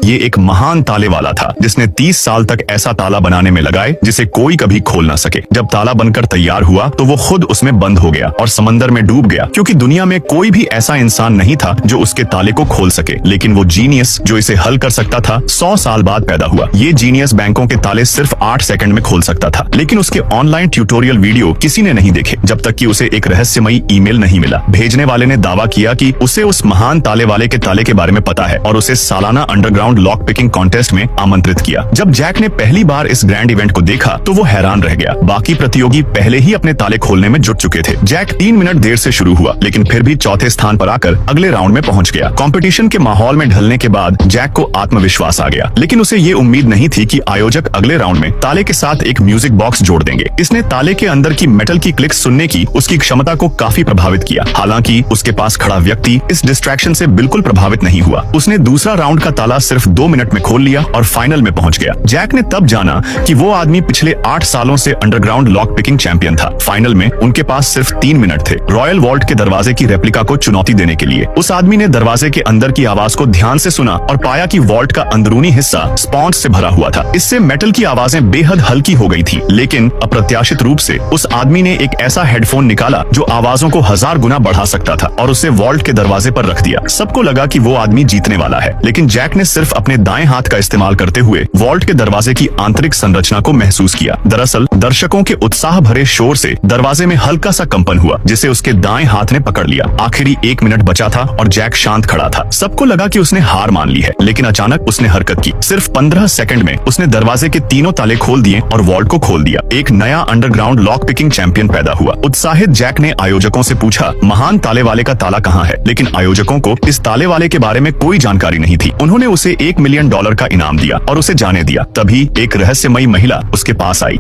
ये एक महान ताले वाला था जिसने 30 साल तक ऐसा ताला बनाने में लगाए जिसे कोई कभी खोल ना सके। जब ताला बनकर तैयार हुआ तो वो खुद उसमें बंद हो गया और समंदर में डूब गया, क्योंकि दुनिया में कोई भी ऐसा इंसान नहीं था जो उसके ताले को खोल सके। लेकिन वो जीनियस जो इसे हल कर सकता था 100 साल बाद पैदा हुआ। ये जीनियस बैंकों के ताले सिर्फ 8 सेकंड में खोल सकता था, लेकिन उसके ऑनलाइन ट्यूटोरियल वीडियो किसी ने नहीं देखे जब तक कि उसे एक रहस्यमयी ईमेल नहीं मिला। भेजने वाले ने दावा किया कि उसे उस महान ताले वाले के ताले के बारे में पता है और उसे सालाना अंडरग्राउंड लॉक पिकिंग कॉन्टेस्ट में आमंत्रित किया। जब जैक ने पहली बार इस ग्रैंड इवेंट को देखा तो वो हैरान रह गया। बाकी प्रतियोगी पहले ही अपने ताले खोलने में जुट चुके थे। जैक 3 मिनट देर से शुरू हुआ, लेकिन फिर भी चौथे स्थान पर आकर अगले राउंड में पहुंच गया। कंपटीशन के माहौल में ढलने के बाद जैक को आत्मविश्वास आ गया, लेकिन उसे ये उम्मीद नहीं थी कि आयोजक अगले राउंड में ताले के साथ एक म्यूजिक बॉक्स जोड़ देंगे। इसने ताले के अंदर की मेटल की क्लिक सुनने की उसकी क्षमता को काफी प्रभावित किया। हालांकि उसके पास खड़ा व्यक्ति इस डिस्ट्रैक्शन से बिल्कुल प्रभावित नहीं हुआ। उसने दूसरा राउंड का ताला सिर्फ 2 मिनट में खोल लिया और फाइनल में पहुंच गया। जैक ने तब जाना कि वो आदमी पिछले 8 सालों से अंडरग्राउंड लॉक पिकिंग चैंपियन था। फाइनल में उनके पास सिर्फ 3 मिनट थे रॉयल वॉल्ट के दरवाजे की रेप्लिका को चुनौती देने के लिए। उस आदमी ने दरवाजे के अंदर की आवाज को ध्यान से सुना और पाया कि वॉल्ट का अंदरूनी हिस्सा स्पॉन्ज से भरा हुआ था। इससे मेटल की आवाजें बेहद हल्की हो गई थी, लेकिन अप्रत्याशित रूप से उस आदमी ने एक ऐसा हेडफोन निकाला जो आवाजों को 1000 गुना बढ़ा सकता था और उसे वॉल्ट के दरवाजे पर रख दिया। सबको लगा कि वो आदमी जीतने वाला है, लेकिन जैक ने सिर्फ अपने दाएं हाथ का इस्तेमाल करते हुए वॉल्ट के दरवाजे की आंतरिक संरचना को महसूस किया। दरअसल दर्शकों के उत्साह भरे शोर से दरवाजे में हल्का सा कंपन हुआ, जिसे उसके दाएं हाथ ने पकड़ लिया। आखिरी 1 मिनट बचा था और जैक शांत खड़ा था। सबको लगा कि उसने हार मान ली है, लेकिन अचानक उसने हरकत की। सिर्फ 15 सेकंड में उसने दरवाजे के तीनों ताले खोल दिए और वॉल्ट को खोल दिया। एक नया अंडरग्राउंड लॉक पिकिंग चैंपियन पैदा हुआ। उत्साहित जैक ने आयोजकों से पूछा, महान ताले वाले का ताला कहाँ है? लेकिन आयोजकों को इस ताले वाले के बारे में कोई जानकारी नहीं थी। उन्होंने उसे $1 मिलियन का इनाम दिया और उसे जाने दिया। तभी एक रहस्यमयी महिला उसके पास आई।